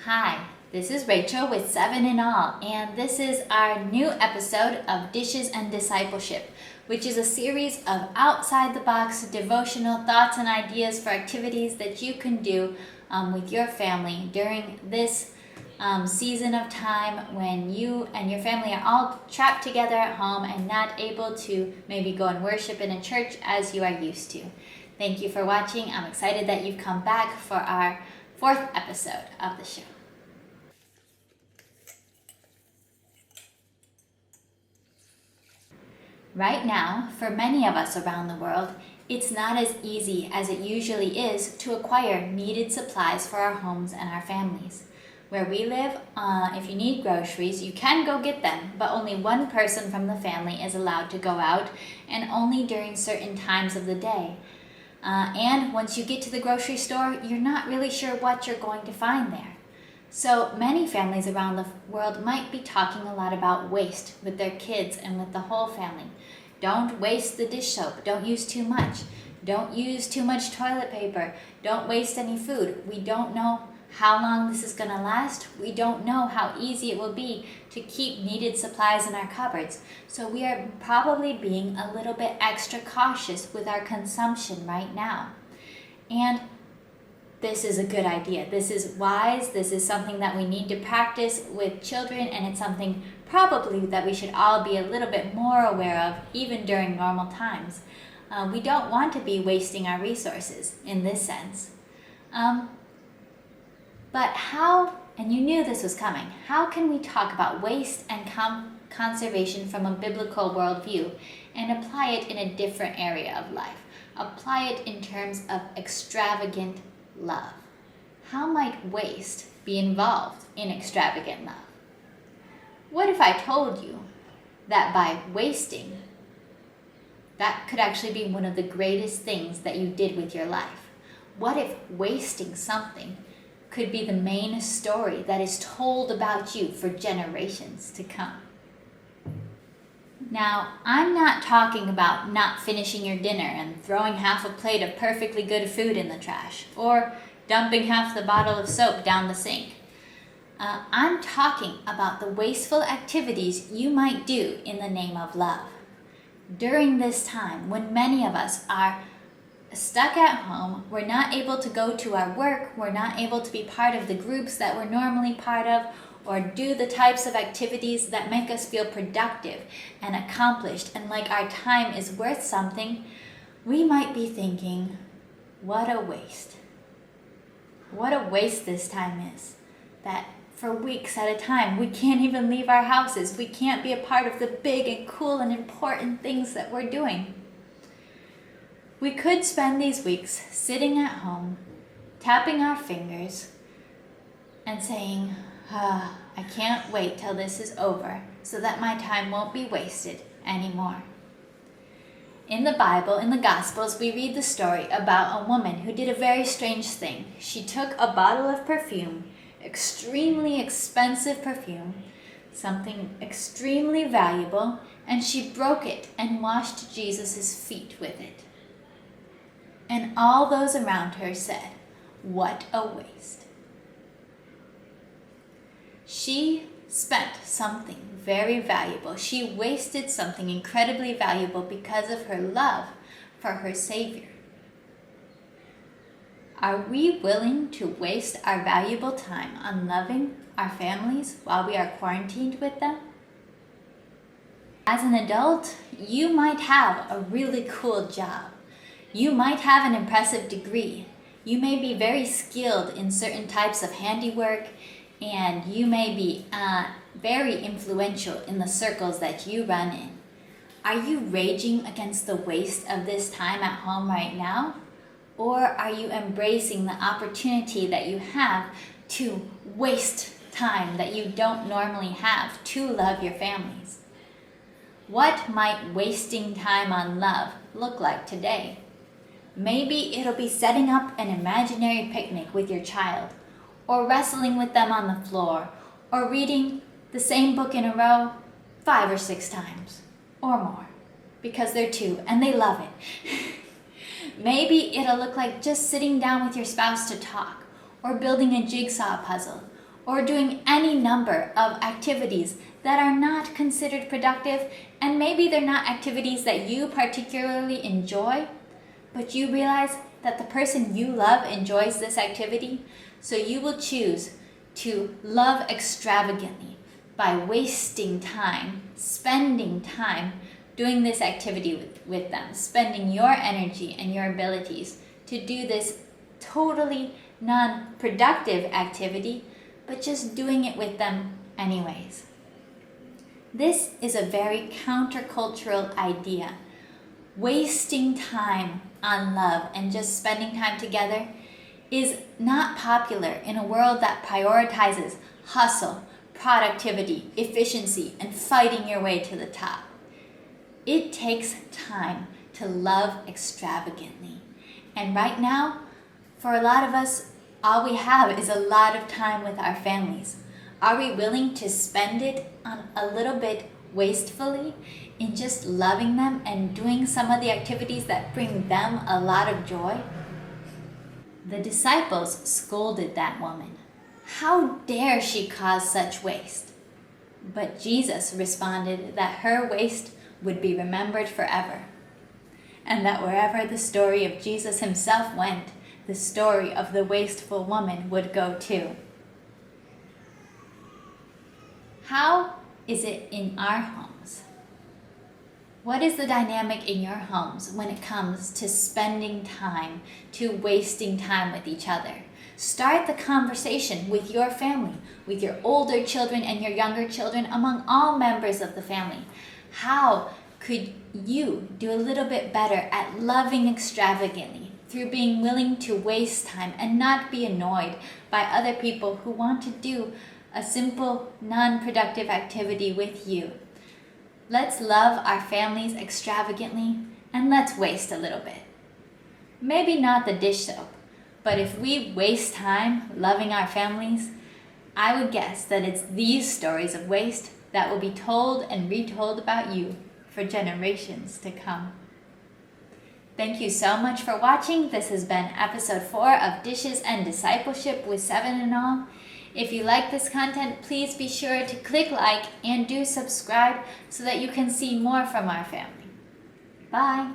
Hi, this is Rachel with 7 in All, and this is our new episode of Dishes and Discipleship, which is a series of outside-the-box devotional thoughts and ideas for activities that you can do with your family during this season of time when you and your family are all trapped together at home and not able to maybe go and worship in a church as you are used to. Thank you for watching. I'm excited that you've come back for our 4th episode of the show. Right now, for many of us around the world, it's not as easy as it usually is to acquire needed supplies for our homes and our families. Where we live, if you need groceries, you can go get them, but only one person from the family is allowed to go out, and only during certain times of the day. And once you get to the grocery store, you're not really sure what you're going to find there. So many families around the world might be talking a lot about waste with their kids and with the whole family. Don't waste the dish soap. Don't use too much. Don't use too much toilet paper. Don't waste any food. We don't know how long this is going to last. We don't know how easy it will be to keep needed supplies in our cupboards. So we are probably being a little bit extra cautious with our consumption right now. And this is a good idea. This is wise. This is something that we need to practice with children, and it's something probably that we should all be a little bit more aware of even during normal times. We don't want to be wasting our resources in this sense. But how, and you knew this was coming, how can we talk about waste and conservation from a biblical worldview and apply it in a different area of life? Apply it in terms of extravagant love. How might waste be involved in extravagant love? What if I told you that by wasting, that could actually be one of the greatest things that you did with your life? What if wasting something could be the main story that is told about you for generations to come? Now, I'm not talking about not finishing your dinner and throwing half a plate of perfectly good food in the trash, or dumping half the bottle of soap down the sink. I'm talking about the wasteful activities you might do in the name of love. During this time, when many of us are stuck at home, we're not able to go to our work, we're not able to be part of the groups that we're normally part of, or do the types of activities that make us feel productive and accomplished and like our time is worth something, we might be thinking, what a waste. What a waste this time is. That for weeks at a time, we can't even leave our houses. We can't be a part of the big and cool and important things that we're doing. We could spend these weeks sitting at home, tapping our fingers, and saying, I can't wait till this is over so that my time won't be wasted anymore. In the Bible, in the Gospels, we read the story about a woman who did a very strange thing. She took a bottle of perfume, extremely expensive perfume, something extremely valuable, and she broke it and washed Jesus' feet with it. And all those around her said, "What a waste." She spent something very valuable. She wasted something incredibly valuable because of her love for her Savior. Are we willing to waste our valuable time on loving our families while we are quarantined with them? As an adult, you might have a really cool job. You might have an impressive degree. You may be very skilled in certain types of handiwork, and you may be very influential in the circles that you run in. Are you raging against the waste of this time at home right now? Or are you embracing the opportunity that you have to waste time that you don't normally have to love your families? What might wasting time on love look like today? Maybe it'll be setting up an imaginary picnic with your child, or wrestling with them on the floor, or reading the same book in a row 5 or 6 times, or more, because they're 2 and they love it. Maybe it'll look like just sitting down with your spouse to talk, or building a jigsaw puzzle, or doing any number of activities that are not considered productive, and maybe they're not activities that you particularly enjoy, but you realize that the person you love enjoys this activity, so you will choose to love extravagantly by wasting time, spending time doing this activity with them, spending your energy and your abilities to do this totally non-productive activity, but just doing it with them anyways. This is a very countercultural idea. Wasting time on love and just spending time together is not popular in a world that prioritizes hustle, productivity, efficiency, and fighting your way to the top. It takes time to love extravagantly. And right now, for a lot of us, all we have is a lot of time with our families. Are we willing to spend it on a little bit wastefully in just loving them and doing some of the activities that bring them a lot of joy? The disciples scolded that woman. How dare she cause such waste? But Jesus responded that her waste would be remembered forever, and that wherever the story of Jesus himself went, the story of the wasteful woman would go too. How is it in our homes? What is the dynamic in your homes when it comes to spending time, to wasting time with each other? Start the conversation with your family, with your older children and your younger children, among all members of the family. How could you do a little bit better at loving extravagantly through being willing to waste time and not be annoyed by other people who want to do a simple, non-productive activity with you? Let's love our families extravagantly, and let's waste a little bit. Maybe not the dish soap, but if we waste time loving our families, I would guess that it's these stories of waste that will be told and retold about you for generations to come. Thank you so much for watching. This has been episode 4 of Dishes and Discipleship with 7 and all. If you like this content, please be sure to click like and do subscribe so that you can see more from our family. Bye.